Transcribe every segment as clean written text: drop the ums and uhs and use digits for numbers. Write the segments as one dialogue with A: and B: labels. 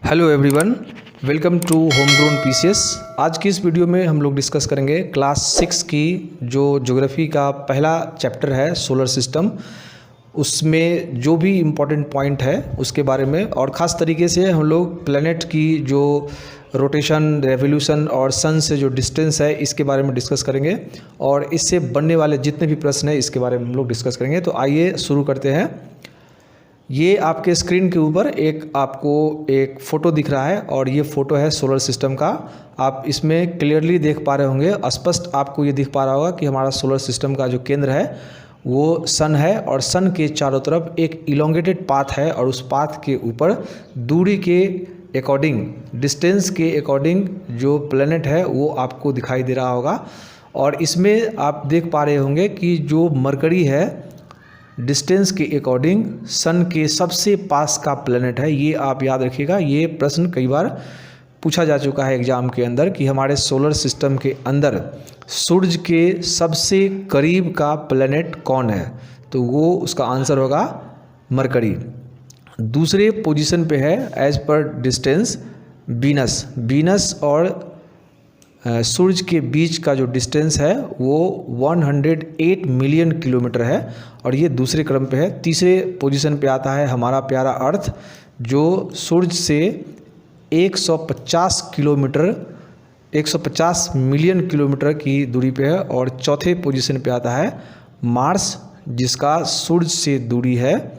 A: Hello everyone, welcome to home grown PCS. आज की इस वीडियो में हम लोग डिस्कस करेंगे क्लास 6 की जो ज्योग्राफी का पहला चैप्टर है सोलर सिस्टम, उसमें जो भी इम्पोर्टेंट पॉइंट है उसके बारे में, और ख़ास तरीके से हम लोग प्लैनेट की जो रोटेशन, रेवोल्यूशन और सन से जो डिस्टेंस है इसके बारे में डिस्कस करेंगे, और इससे बनने वाले जितने भी प्रश्न हैं इसके बारे में हम लोग डिस्कस करेंगे। तो आइए शुरू करते हैं। ये आपके स्क्रीन के ऊपर आपको एक फ़ोटो दिख रहा है और ये फ़ोटो है सोलर सिस्टम का। आप इसमें क्लियरली देख पा रहे होंगे, स्पष्ट आपको ये दिख पा रहा होगा कि हमारा सोलर सिस्टम का जो केंद्र है वो सन है, और सन के चारों तरफ एक इलोंगेटेड पाथ है, और उस पाथ के ऊपर दूरी के अकॉर्डिंग, डिस्टेंस के अकॉर्डिंग जो प्लैनेट है वो आपको दिखाई दे रहा होगा। और इसमें आप देख पा रहे होंगे कि जो मरकरी है डिस्टेंस के अकॉर्डिंग सन के सबसे पास का प्लैनेट है। ये आप याद रखिएगा, ये प्रश्न कई बार पूछा जा चुका है एग्जाम के अंदर कि हमारे सोलर सिस्टम के अंदर सूरज के सबसे करीब का प्लैनेट कौन है, तो वो उसका आंसर होगा मरकरी। दूसरे पोजीशन पे है एज पर डिस्टेंस वीनस और सूरज के बीच का जो डिस्टेंस है वो 108 मिलियन किलोमीटर है, और ये दूसरे क्रम पे है। तीसरे पोजीशन पे आता है हमारा प्यारा अर्थ, जो सूरज से 150 मिलियन किलोमीटर की दूरी पे है। और चौथे पोजीशन पे आता है मार्स, जिसका सूरज से दूरी है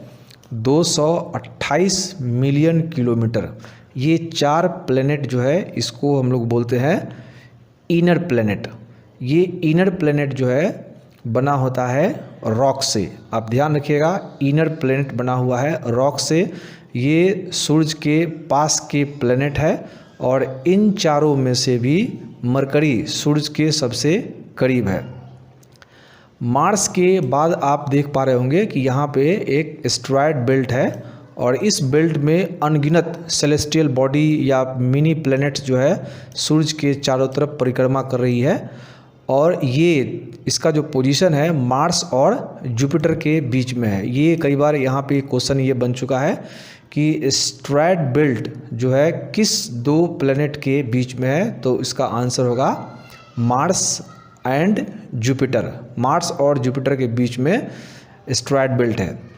A: 228 मिलियन किलोमीटर। ये चार प्लैनेट जो है इसको हम लोग बोलते हैं इनर प्लैनेट। ये इनर प्लैनेट जो है बना होता है रॉक से। आप ध्यान रखिएगा, इनर प्लैनेट बना हुआ है रॉक से। ये सूरज के पास के प्लैनेट है, और इन चारों में से भी मरकरी सूरज के सबसे करीब है। मार्स के बाद आप देख पा रहे होंगे कि यहाँ पे एक एस्टेरॉयड बेल्ट है, और इस बेल्ट में अनगिनत सेलेस्टियल बॉडी या मिनी प्लैनेट्स जो है सूरज के चारों तरफ परिक्रमा कर रही है। और ये इसका जो पोजीशन है मार्स और जुपिटर के बीच में है। ये कई बार यहाँ पे क्वेश्चन ये बन चुका है कि एस्टेरॉयड बेल्ट जो है किस दो प्लैनेट के बीच में है, तो इसका आंसर होगा मार्स एंड जुपिटर। मार्स और जुपिटर के बीच में एस्टेरॉयड बेल्ट है।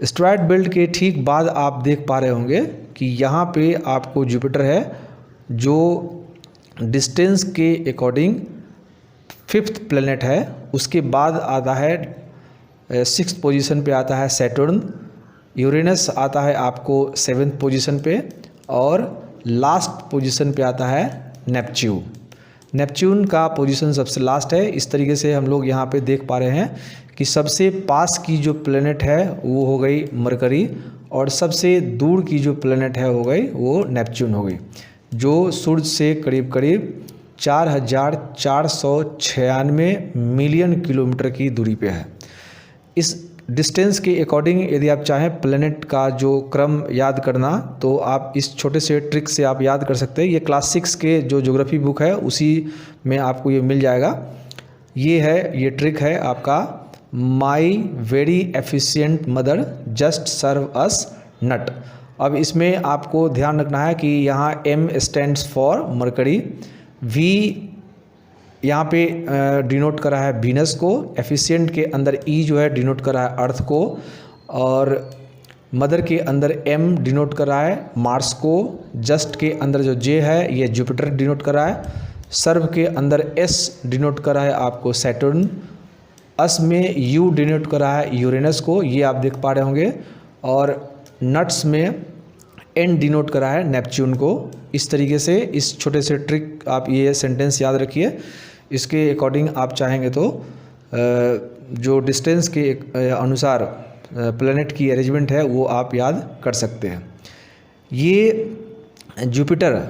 A: एस्टेरॉयड बेल्ट के ठीक बाद आप देख पा रहे होंगे कि यहाँ पे आपको जुपिटर है, जो डिस्टेंस के अकॉर्डिंग 5th प्लैनेट है। उसके बाद आता है 6th पोजीशन पे आता है सैटर्न। यूरेनस आता है आपको 7th पोजीशन पे, और लास्ट पोजीशन पे आता है नेपच्यून का पोजीशन सबसे लास्ट है। इस तरीके से हम लोग यहाँ पे देख पा रहे हैं कि सबसे पास की जो प्लैनेट है वो हो गई मरकरी, और सबसे दूर की जो प्लैनेट है हो गई वो नेपच्यून हो गई, जो सूरज से करीब करीब 4496 मिलियन किलोमीटर की दूरी पे है। इस डिस्टेंस के अकॉर्डिंग यदि आप चाहें प्लैनेट का जो क्रम याद करना, तो आप इस छोटे से ट्रिक से आप याद कर सकते हैं। ये क्लास 6 के जो ज्योग्राफी बुक है उसी में आपको ये मिल जाएगा। ये ट्रिक है आपका, my very efficient mother just serve us nut. अब इसमें आपको ध्यान रखना है कि यहाँ M stands for mercury, V यहाँ पे डिनोट करा है वीनस को, एफिशिएंट के अंदर E जो है डिनोट करा है अर्थ को, और मदर के अंदर M डिनोट करा है मार्स को, जस्ट के अंदर जो J है ये जुपिटर डिनोट करा है, सर्व के अंदर S डिनोट करा है आपको सैटर्न, अस में U डिनोट करा है यूरेनस को, ये आप देख पा रहे होंगे, और नट्स में N डिनोट करा है नेपच्यून को। इस तरीके से इस छोटे से ट्रिक आप ये सेंटेंस याद रखिए। इसके अकॉर्डिंग आप चाहेंगे तो जो डिस्टेंस के अनुसार प्लैनेट की अरेंजमेंट है वो आप याद कर सकते हैं। ये जुपिटर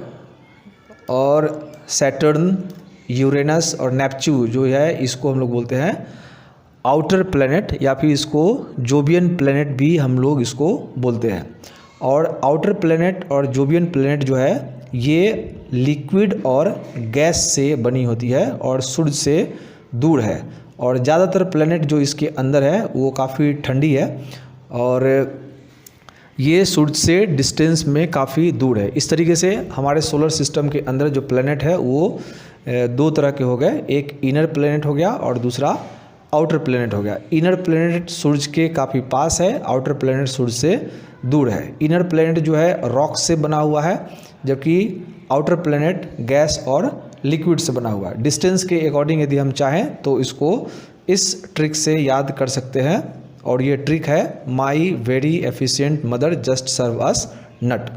A: और सैटर्न, यूरेनस और नेपच्यून जो है इसको हम लोग बोलते हैं आउटर प्लैनेट, या फिर इसको जोवियन प्लैनेट भी हम लोग इसको बोलते हैं। और आउटर प्लैनेट और जोवियन प्लैनेट जो है ये लिक्विड और गैस से बनी होती है और सूरज से दूर है, और ज़्यादातर प्लैनेट जो इसके अंदर है वो काफ़ी ठंडी है। और ये सूरज से डिस्टेंस में काफ़ी दूर है। इस तरीके से हमारे सोलर सिस्टम के अंदर जो प्लैनेट है वो दो तरह के हो गए, एक इनर प्लैनेट हो गया और दूसरा आउटर प्लैनेट हो गया। इनर प्लैनेट सूरज के काफ़ी पास है, आउटर प्लैनेट सूरज से दूर है। इनर प्लैनेट जो है रॉक से बना हुआ है, जबकि आउटर प्लैनेट गैस और लिक्विड से बना हुआ है। डिस्टेंस के अकॉर्डिंग यदि हम चाहें तो इसको इस ट्रिक से याद कर सकते हैं, और ये ट्रिक है my very efficient mother just serve us nut.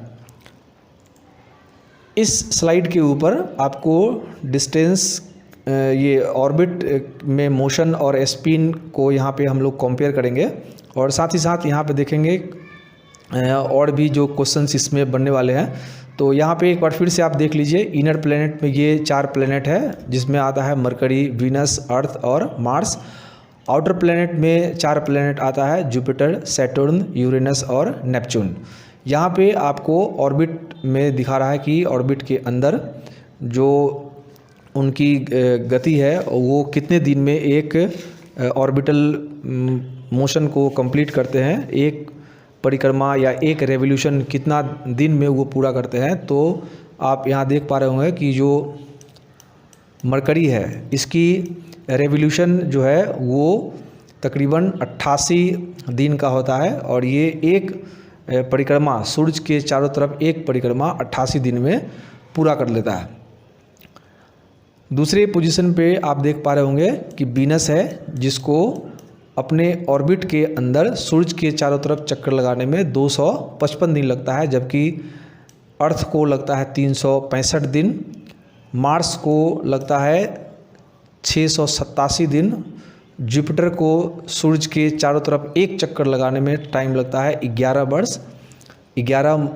A: इस स्लाइड के ऊपर आपको डिस्टेंस, ये ऑर्बिट में मोशन और स्पिन को यहाँ पे हम लोग कंपेयर करेंगे, और साथ ही साथ यहाँ पे देखेंगे और भी जो क्वेश्चंस इसमें बनने वाले हैं। तो यहाँ पे एक बार फिर से आप देख लीजिए, इनर प्लैनेट में ये 4 प्लैनेट है जिसमें आता है मरकरी, वीनस, अर्थ और मार्स। आउटर प्लैनेट में 4 प्लैनेट आता है, जुपिटर, सैटर्न, यूरेनस और नेपच्यून। यहाँ पे आपको ऑर्बिट में दिखा रहा है कि ऑर्बिट के अंदर जो उनकी गति है वो कितने दिन में एक ऑर्बिटल मोशन को कंप्लीट करते हैं, एक परिक्रमा या एक रेवोल्यूशन कितना दिन में वो पूरा करते हैं। तो आप यहाँ देख पा रहे होंगे कि जो मरकरी है इसकी रेवोल्यूशन जो है वो तकरीबन 88 दिन का होता है, और ये एक परिक्रमा सूरज के चारों तरफ एक परिक्रमा 88 दिन में पूरा कर लेता है। दूसरे पोजीशन पे आप देख पा रहे होंगे कि वीनस है, जिसको अपने ऑर्बिट के अंदर सूरज के चारों तरफ चक्कर लगाने में 255 दिन लगता है, जबकि अर्थ को लगता है 365 दिन, मार्स को लगता है 687 दिन, जुपिटर को सूरज के चारों तरफ एक चक्कर लगाने में टाइम लगता है 11 वर्ष 11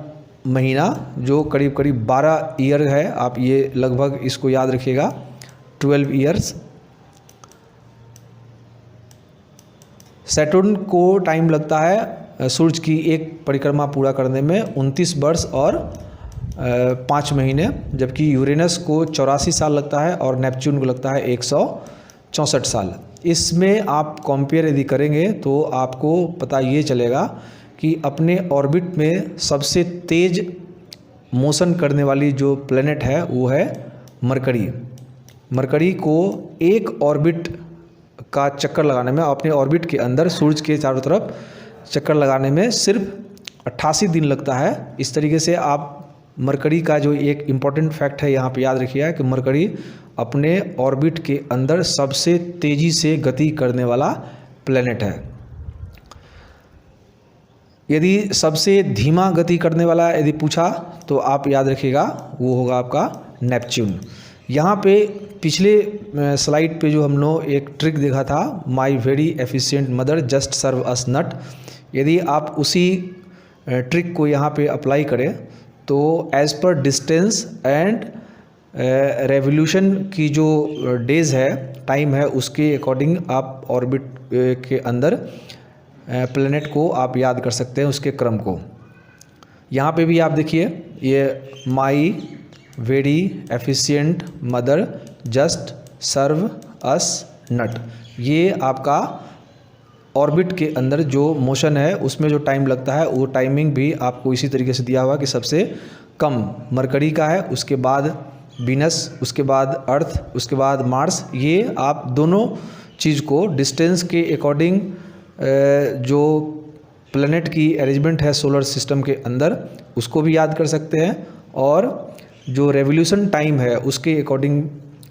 A: महीना, जो करीब करीब 12 ईयर है। आप ये लगभग इसको याद रखिएगा, 12 ईयर्स। सैटर्न को टाइम लगता है सूरज की एक परिक्रमा पूरा करने में 29 वर्ष और 5 महीने, जबकि यूरेनस को 84 साल लगता है और नेपच्यून को लगता है 164 साल। इसमें आप कंपेयर यदि करेंगे तो आपको पता ये चलेगा कि अपने ऑर्बिट में सबसे तेज़ मोशन करने वाली जो प्लैनेट है वो है मरकरी। मरकरी को एक ऑर्बिट का चक्कर लगाने में, अपने ऑर्बिट के अंदर सूरज के चारों तरफ चक्कर लगाने में सिर्फ 88 दिन लगता है। इस तरीके से आप मरकरी का जो एक इम्पॉर्टेंट फैक्ट है यहाँ पे याद रखिएगा कि मरकरी अपने ऑर्बिट के अंदर सबसे तेज़ी से गति करने वाला प्लैनेट है। यदि सबसे धीमा गति करने वाला यदि पूछा तो आप याद रखिएगा वो होगा आपका नेपच्यून। यहाँ पे पिछले स्लाइड पे जो हम लोग एक ट्रिक देखा था, my very efficient mother just serve us nut, यदि आप उसी ट्रिक को यहाँ पे अप्लाई करें तो as per distance and revolution की जो डेज़ है, टाइम है, उसके अकॉर्डिंग आप ऑर्बिट के अंदर प्लैनेट को आप याद कर सकते हैं, उसके क्रम को। यहाँ पे भी आप देखिए, ये my very efficient mother just serve us nut, ये आपका ऑर्बिट के अंदर जो मोशन है उसमें जो टाइम लगता है वो टाइमिंग भी आपको इसी तरीके से दिया हुआ कि सबसे कम मरकरी का है, उसके बाद वीनस, उसके बाद अर्थ, उसके बाद मार्स। ये आप दोनों चीज़ को डिस्टेंस के अकॉर्डिंग जो प्लैनेट की अरेंजमेंट है सोलर सिस्टम के अंदर उसको भी याद कर सकते हैं, और जो रेवोल्यूशन टाइम है उसके अकॉर्डिंग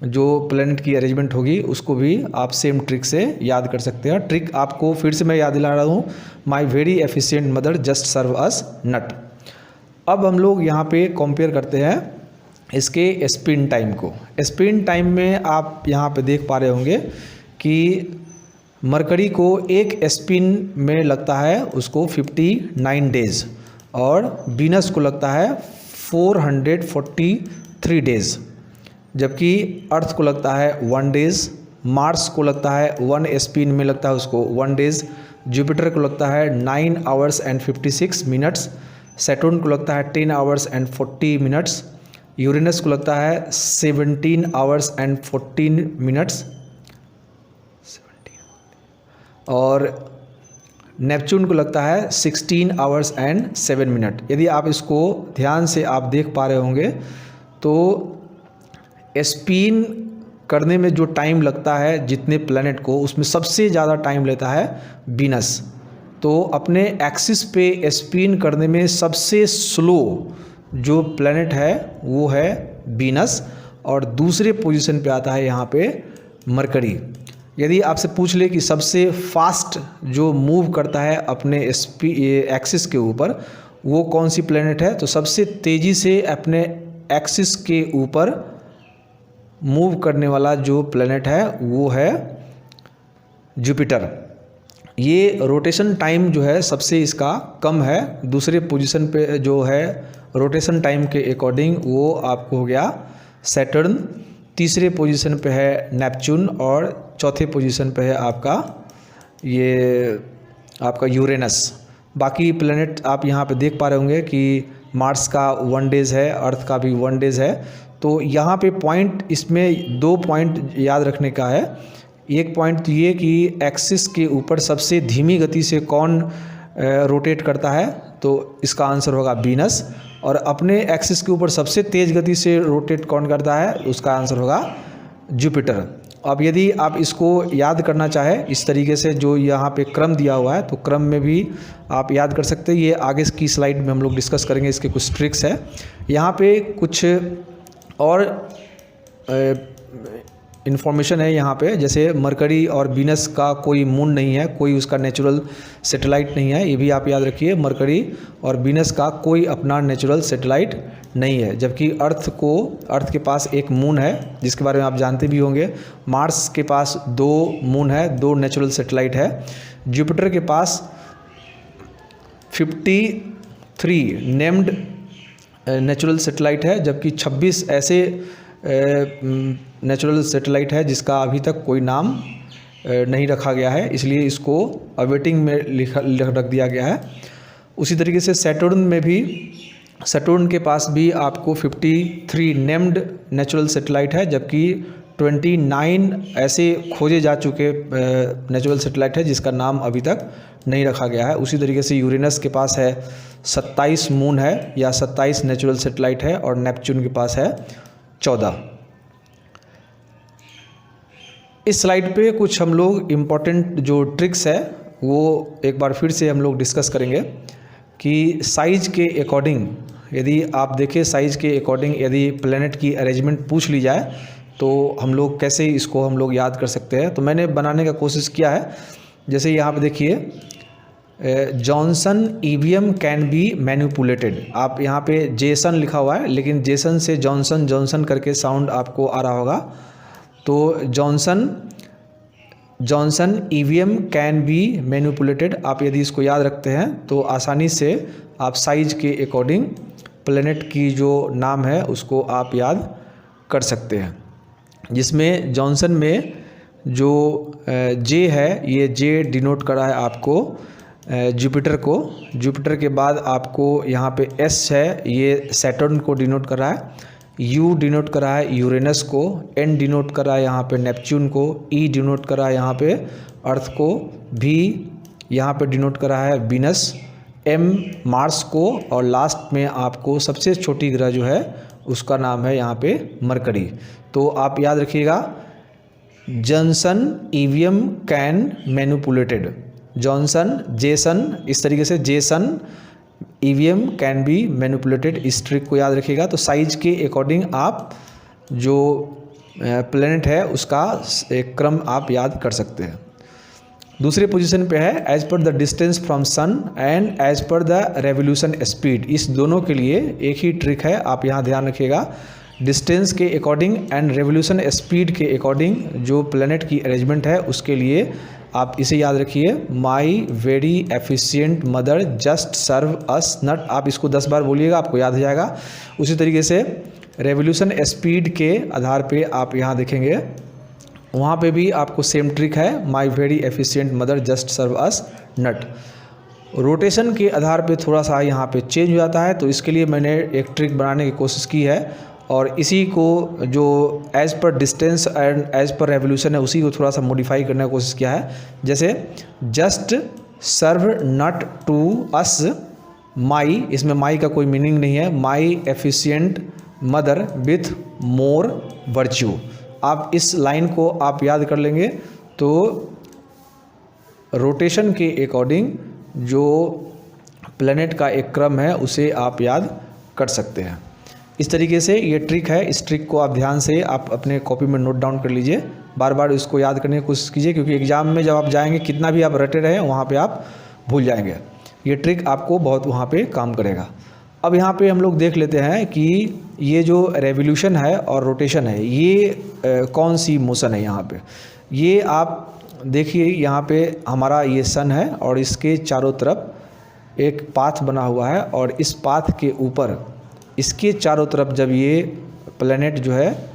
A: जो प्लैनेट की अरेंजमेंट होगी उसको भी आप सेम ट्रिक से याद कर सकते हैं। ट्रिक आपको फिर से मैं याद दिला रहा हूँ, my very efficient mother just serve us nut. अब हम लोग यहाँ पे कंपेयर करते हैं इसके स्पिन टाइम को। स्पिन टाइम में आप यहाँ पे देख पा रहे होंगे कि मरकरी को एक स्पिन में लगता है उसको 59 डेज़, और वीनस को लगता है 443 डेज़, जबकि अर्थ को लगता है 1 डेज़, मार्स को लगता है 1 स्पिन में लगता है उसको 1 डेज़, जुपिटर को लगता है 9 आवर्स एंड 56 मिनट्स, सैटर्न को लगता है 10 आवर्स एंड 40 मिनट्स, यूरेनस को लगता है 17 आवर्स एंड 14 मिनट्स, और नेपच्यून को लगता है 16 आवर्स एंड 7 मिनट। यदि आप इसको ध्यान से आप देख पा रहे होंगे तो स्पिन करने में जो टाइम लगता है जितने प्लैनेट को, उसमें सबसे ज़्यादा टाइम लेता है वीनस। तो अपने एक्सिस पे स्पिन करने में सबसे स्लो जो प्लैनेट है वो है वीनस, और दूसरे पोजीशन पे आता है यहाँ पे मरकरी। यदि आपसे पूछ ले कि सबसे फास्ट जो मूव करता है अपने एक्सिस के ऊपर वो कौन सी प्लैनेट है, तो सबसे तेज़ी से अपने एक्सिस के ऊपर मूव करने वाला जो प्लैनेट है वो है जुपिटर। ये रोटेशन टाइम जो है सबसे इसका कम है। दूसरे पोजीशन पे जो है रोटेशन टाइम के अकॉर्डिंग वो आपको हो गया सैटर्न, तीसरे पोजीशन पे है नेपच्यून, और चौथे पोजीशन पे है आपका यूरेनस। बाकी प्लैनेट आप यहाँ पे देख पा रहे होंगे कि मार्स का 1 डेज है, अर्थ का भी 1 डेज है। तो यहाँ पे पॉइंट, इसमें 2 पॉइंट याद रखने का है। एक पॉइंट तो ये कि एक्सिस के ऊपर सबसे धीमी गति से कौन रोटेट करता है, तो इसका आंसर होगा वीनस। और अपने एक्सिस के ऊपर सबसे तेज़ गति से रोटेट कौन करता है, उसका आंसर होगा जुपिटर। अब यदि आप इसको याद करना चाहें इस तरीके से जो यहाँ पे क्रम दिया हुआ है, तो क्रम में भी आप याद कर सकते हैं। ये आगे की स्लाइड में हम लोग डिस्कस करेंगे, इसके कुछ ट्रिक्स है। यहाँ पे कुछ और इन्फॉर्मेशन है यहाँ पे, जैसे मरकरी और वीनस का कोई मून नहीं है, कोई उसका नेचुरल सैटेलाइट नहीं है, ये भी आप याद रखिए। मरकरी और वीनस का कोई अपना नेचुरल सैटेलाइट नहीं है, जबकि अर्थ के पास एक मून है जिसके बारे में आप जानते भी होंगे। मार्स के पास 2 मून है, 2 नेचुरल सैटेलाइट है। जुपिटर के पास 53 नेम्ड नेचुरल सैटेलाइट है, जबकि 26 ऐसे नेचुरल सैटेलाइट है जिसका अभी तक कोई नाम नहीं रखा गया है, इसलिए इसको अवेटिंग में रख दिया गया है। उसी तरीके से सैटर्न के पास भी आपको 53 नेम्ड नेचुरल सैटेलाइट है, जबकि 29 ऐसे खोजे जा चुके नेचुरल सैटेलाइट है जिसका नाम अभी तक नहीं रखा गया है। उसी तरीके से यूरेनस के पास है 27 मून है या 27 नेचुरल सैटेलाइट है, और नेपच्यून के पास है 14। इस स्लाइड पे कुछ हम लोग इम्पॉर्टेंट जो ट्रिक्स है वो एक बार फिर से हम लोग डिस्कस करेंगे कि साइज के अकॉर्डिंग, यदि आप देखें साइज के अकॉर्डिंग यदि प्लैनेट की अरेंजमेंट पूछ ली जाए तो हम लोग कैसे इसको हम लोग याद कर सकते हैं। तो मैंने बनाने का कोशिश किया है। जैसे यहाँ पे देखिए Johnson EVM can be manipulated. आप यहाँ पे जेसन लिखा हुआ है, लेकिन जेसन से जॉनसन करके साउंड आपको आ रहा होगा। तो Johnson EVM can be manipulated, आप यदि इसको याद रखते हैं तो आसानी से आप साइज के अकॉर्डिंग प्लैनेट की जो नाम है उसको आप याद कर सकते हैं। जिसमें जॉनसन में जो जे है, ये जे डिनोट कर रहा है आपको जुपिटर को। जुपिटर के बाद आपको यहाँ पे एस है, ये सैटर्न को डिनोट कर रहा है। यू डिनोट कर रहा है यूरेनस को। एन डिनोट कर रहा है यहाँ पे नेपच्यून को। ई डिनोट कर रहा है यहाँ पे अर्थ को। भी यहाँ पे डिनोट कर रहा है वीनस। एम मार्स को, और लास्ट में आपको सबसे छोटी ग्रह जो है उसका नाम है यहाँ पे मरकरी। तो आप याद रखिएगा Johnson EVM can manipulated, Jason, इस तरीके से Jason EVM can be manipulated, इस ट्रिक को याद रखिएगा। तो साइज के अकॉर्डिंग आप जो प्लैनेट है उसका एक क्रम आप याद कर सकते हैं। दूसरे पोजीशन पे है as per the distance from sun and as per the revolution speed. इस दोनों के लिए एक ही ट्रिक है, आप यहाँ ध्यान रखिएगा। डिस्टेंस के अकॉर्डिंग एंड रेवोल्यूशन स्पीड के अकॉर्डिंग जो प्लैनेट की अरेंजमेंट है उसके लिए आप इसे याद रखिए, my very efficient mother just serve us nut. आप इसको 10 बार बोलिएगा, आपको याद हो जाएगा। उसी तरीके से रेवोल्यूशन स्पीड के आधार पे आप यहाँ देखेंगे, वहाँ पे भी आपको सेम ट्रिक है, my very efficient mother just serve us nut. Rotation के आधार पे थोड़ा सा यहाँ पे चेंज हो जाता है, तो इसके लिए मैंने एक ट्रिक बनाने की कोशिश की है, और इसी को जो as per distance and as per revolution है उसी को थोड़ा सा मॉडिफाई करने की कोशिश किया है। जैसे just serve not to us my, इसमें माई का कोई मीनिंग नहीं है, my efficient mother with more virtue. आप इस लाइन को आप याद कर लेंगे तो रोटेशन के अकॉर्डिंग जो प्लैनेट का एक क्रम है उसे आप याद कर सकते हैं। इस तरीके से ये ट्रिक है, इस ट्रिक को आप ध्यान से आप अपने कॉपी में नोट डाउन कर लीजिए, बार बार इसको याद करने की कोशिश कीजिए, क्योंकि एग्ज़ाम में जब आप जाएंगे कितना भी आप रटे रहे वहाँ पे आप भूल जाएंगे। ये ट्रिक आपको बहुत वहाँ पे काम करेगा। अब यहाँ पे हम लोग देख लेते हैं कि ये जो रेवोल्यूशन है और रोटेशन है ये कौन सी मोशन है। यहाँ पे ये आप देखिए, यहाँ पे हमारा ये सन है और इसके चारों तरफ एक पाथ बना हुआ है और इस पाथ के ऊपर इसके चारों तरफ जब ये प्लैनेट जो है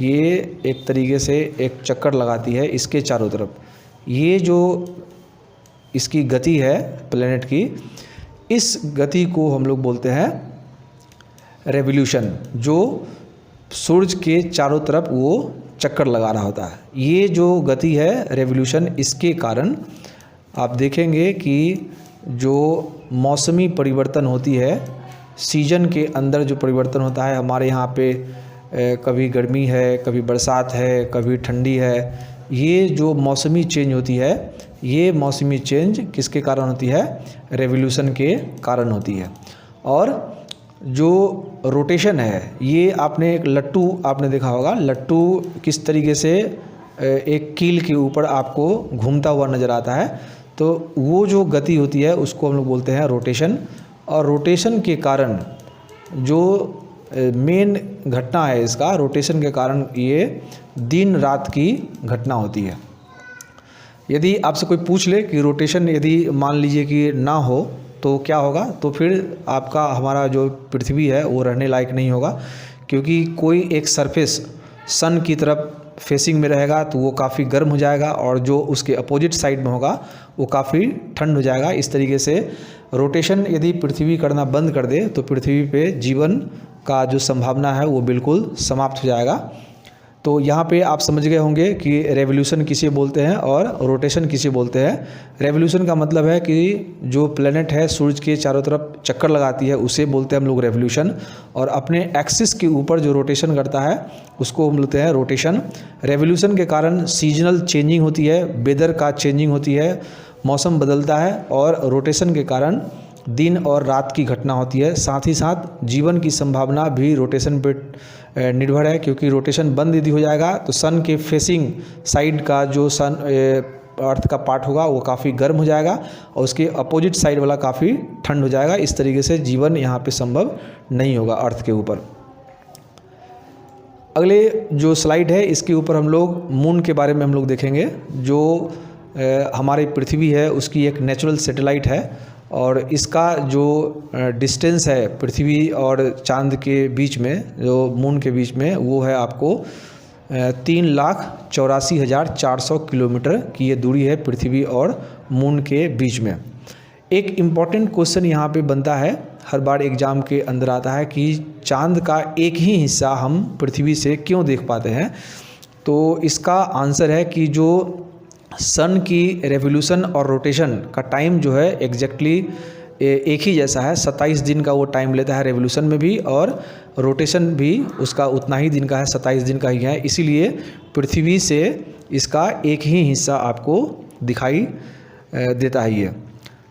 A: ये एक तरीके से एक चक्कर लगाती है इसके चारों तरफ, ये जो इसकी गति है प्लैनेट की, इस गति को हम लोग बोलते हैं रेवोल्यूशन, जो सूरज के चारों तरफ वो चक्कर लगा रहा होता है। ये जो गति है रेवोल्यूशन, इसके कारण आप देखेंगे कि जो मौसमी परिवर्तन होती है, सीजन के अंदर जो परिवर्तन होता है, हमारे यहाँ पे कभी गर्मी है, कभी बरसात है, कभी ठंडी है, ये जो मौसमी चेंज होती है, ये मौसमी चेंज किसके कारण होती है? रेवोल्यूशन के कारण होती है। और जो रोटेशन है, ये आपने एक लट्टू आपने देखा होगा, लट्टू किस तरीके से एक कील के ऊपर आपको घूमता हुआ नज़र आता है, तो वो जो गति होती है उसको हम लोग बोलते हैं रोटेशन। और रोटेशन के कारण जो मेन घटना है इसका, रोटेशन के कारण ये दिन रात की घटना होती है। यदि आपसे कोई पूछ ले कि रोटेशन यदि मान लीजिए कि ना हो तो क्या होगा, तो फिर आपका हमारा जो पृथ्वी है वो रहने लायक नहीं होगा, क्योंकि कोई एक सरफेस सन की तरफ फेसिंग में रहेगा तो वो काफ़ी गर्म हो जाएगा और जो उसके अपोजिट साइड में होगा वो काफ़ी ठंड हो जाएगा। इस तरीके से रोटेशन यदि पृथ्वी करना बंद कर दे तो पृथ्वी पे जीवन का जो संभावना है वो बिल्कुल समाप्त हो जाएगा। तो यहाँ पे आप समझ गए होंगे कि रेवोल्यूशन किसे बोलते हैं और रोटेशन किसे बोलते हैं। रेवोल्यूशन का मतलब है कि जो प्लैनेट है सूरज के चारों तरफ चक्कर लगाती है उसे बोलते हैं हम लोग रेवोल्यूशन, और अपने एक्सिस के ऊपर जो रोटेशन करता है उसको हम बोलते हैं रोटेशन। रेवोल्यूशन के कारण सीजनल चेंजिंग होती है, वेदर का चेंजिंग होती है, मौसम बदलता है, और रोटेशन के कारण दिन और रात की घटना होती है। साथ ही साथ जीवन की संभावना भी रोटेशन पे निर्भर है, क्योंकि रोटेशन बंद यदि हो जाएगा तो सन के फेसिंग साइड का जो सन अर्थ का पार्ट होगा वो काफ़ी गर्म हो जाएगा और उसके अपोजिट साइड वाला काफ़ी ठंड हो जाएगा। इस तरीके से जीवन यहाँ पे संभव नहीं होगा अर्थ के ऊपर। अगले जो स्लाइड है इसके ऊपर हम लोग मून के बारे में हम लोग देखेंगे। जो हमारी पृथ्वी है उसकी एक नेचुरल सैटेलाइट है और इसका जो डिस्टेंस है पृथ्वी और चांद के बीच में, जो मून के बीच में, वो है आपको 3,84,400 किलोमीटर की ये दूरी है पृथ्वी और मून के बीच में। एक इम्पॉर्टेंट क्वेश्चन यहाँ पे बनता है, हर बार एग्ज़ाम के अंदर आता है कि चांद का एक ही हिस्सा हम पृथ्वी से क्यों देख पाते हैं। तो इसका आंसर है कि जो सन की रेवोल्यूशन और रोटेशन का टाइम जो है एग्जैक्टली एक ही जैसा है, 27 दिन का वो टाइम लेता है रेवोल्यूशन में भी, और रोटेशन भी उसका उतना ही दिन का है, 27 दिन का ही है। इसीलिए पृथ्वी से इसका एक ही हिस्सा आपको दिखाई देता है। ये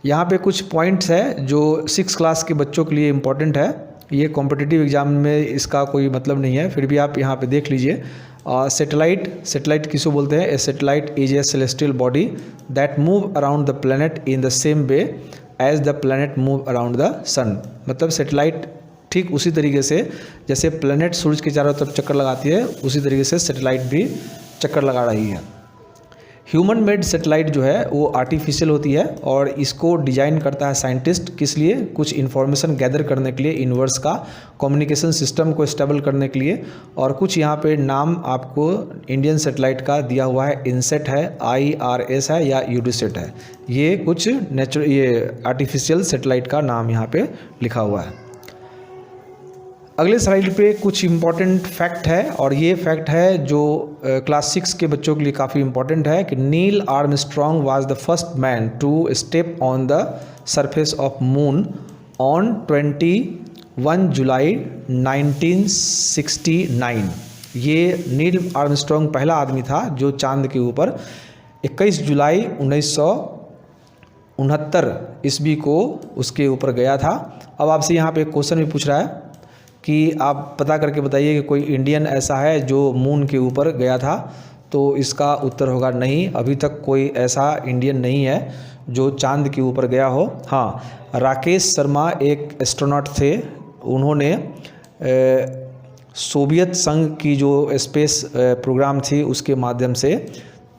A: यहाँ पे कुछ पॉइंट्स है जो 6 क्लास के बच्चों के लिए इम्पॉर्टेंट है। ये कॉम्पिटिटिव एग्ज़ाम में इसका कोई मतलब नहीं है, फिर भी आप यहाँ पे देख लीजिए। सैटेलाइट किसको बोलते हैं? A satellite is a celestial body that move around the planet in the same way as the planet move around the sun. मतलब सैटेलाइट ठीक उसी तरीके से जैसे प्लैनेट सूरज के चारों तरफ चक्कर लगाती है, उसी तरीके से सैटेलाइट भी चक्कर लगा रही है। ह्यूमन मेड सैटेलाइट जो है वो आर्टिफिशियल होती है और इसको डिजाइन करता है साइंटिस्ट, किस लिए? कुछ इन्फॉर्मेशन गैदर करने के लिए, यूनिवर्स का कम्युनिकेशन सिस्टम को स्टेबल करने के लिए। और कुछ यहाँ पे नाम आपको इंडियन सैटेलाइट का दिया हुआ है, इनसेट है, IRS है या यूडीसेट है। ये कुछ ये आर्टिफिशियल सैटेलाइट का नाम यहाँ पे लिखा हुआ है। अगले स्लाइड पे कुछ इम्पॉर्टेंट फैक्ट है, और ये फैक्ट है जो क्लास 6 के बच्चों के लिए काफ़ी इम्पॉर्टेंट है कि Neil Armstrong was the first man to step on the surface of moon on 21 July 1969। ये नील आर्मस्ट्रॉन्ग पहला आदमी था जो चांद के ऊपर 21 जुलाई 1969 ईस्वी को उसके ऊपर गया था। अब आपसे यहाँ पे एक क्वेश्चन भी पूछ रहा है कि आप पता करके बताइए कि कोई इंडियन ऐसा है जो मून के ऊपर गया था, तो इसका उत्तर होगा नहीं, अभी तक कोई ऐसा इंडियन नहीं है जो चांद के ऊपर गया हो। हाँ, राकेश शर्मा एक एस्ट्रोनॉट थे, उन्होंने सोवियत संघ की जो स्पेस प्रोग्राम थी उसके माध्यम से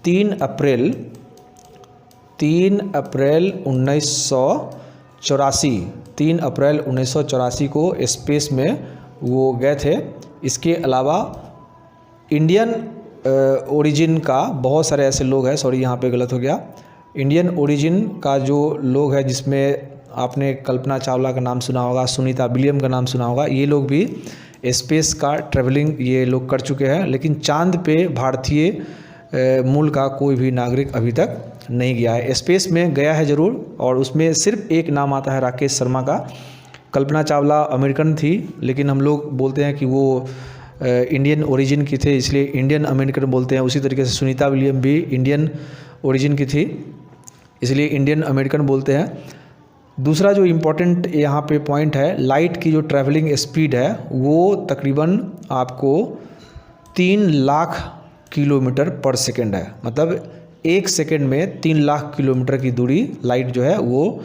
A: 3 अप्रैल 1984 को स्पेस में वो गए थे। इसके अलावा इंडियन ओरिजिन का बहुत सारे ऐसे लोग हैं, सॉरी यहाँ पे गलत हो गया, इंडियन ओरिजिन का जो लोग हैं जिसमें आपने कल्पना चावला का नाम सुना होगा, सुनीता विलियम का नाम सुना होगा, ये लोग भी स्पेस का ट्रैवलिंग ये लोग कर चुके हैं। लेकिन चांद पे भारतीय मूल का कोई भी नागरिक अभी तक नहीं गया है। स्पेस में गया है ज़रूर, और उसमें सिर्फ एक नाम आता है राकेश शर्मा का। कल्पना चावला अमेरिकन थी, लेकिन हम लोग बोलते हैं कि वो इंडियन ओरिजिन की थे, इसलिए इंडियन अमेरिकन बोलते हैं। उसी तरीके से सुनीता विलियम भी इंडियन ओरिजिन की थी, इसलिए इंडियन अमेरिकन बोलते हैं। दूसरा जो इम्पोर्टेंट यहाँ पे पॉइंट है, लाइट की जो ट्रैवलिंग स्पीड है वो तकरीबन आपको 3 लाख किलोमीटर पर सेकेंड है। मतलब 1 सेकेंड में 3 लाख किलोमीटर की दूरी लाइट जो है वो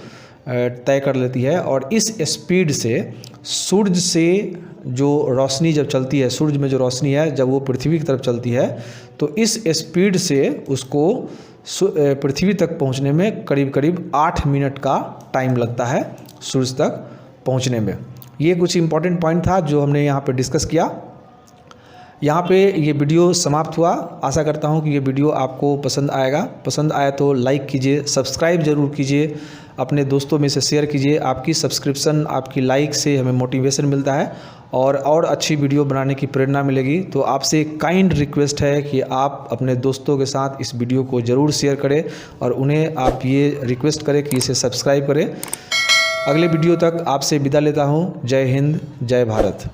A: तय कर लेती है। और इस स्पीड से सूर्य से जो रोशनी जब चलती है, सूर्य में जो रोशनी है जब वो पृथ्वी की तरफ चलती है, तो इस स्पीड से उसको पृथ्वी तक पहुंचने में करीब करीब 8 मिनट का टाइम लगता है सूर्य तक पहुंचने में। ये कुछ इम्पॉर्टेंट पॉइंट था जो हमने यहाँ पे डिस्कस किया। यहाँ पे ये वीडियो समाप्त हुआ। आशा करता हूँ कि ये वीडियो आपको पसंद आएगा। पसंद आया तो लाइक कीजिए, सब्सक्राइब ज़रूर कीजिए, अपने दोस्तों में से शेयर कीजिए। आपकी सब्सक्रिप्शन, आपकी लाइक से हमें मोटिवेशन मिलता है और अच्छी वीडियो बनाने की प्रेरणा मिलेगी। तो आपसे काइंड रिक्वेस्ट है कि आप अपने दोस्तों के साथ इस वीडियो को ज़रूर शेयर करें और उन्हें आप ये रिक्वेस्ट करें कि इसे सब्सक्राइब करें। अगले वीडियो तक आपसे विदा लेता हूँ। जय हिंद, जय भारत।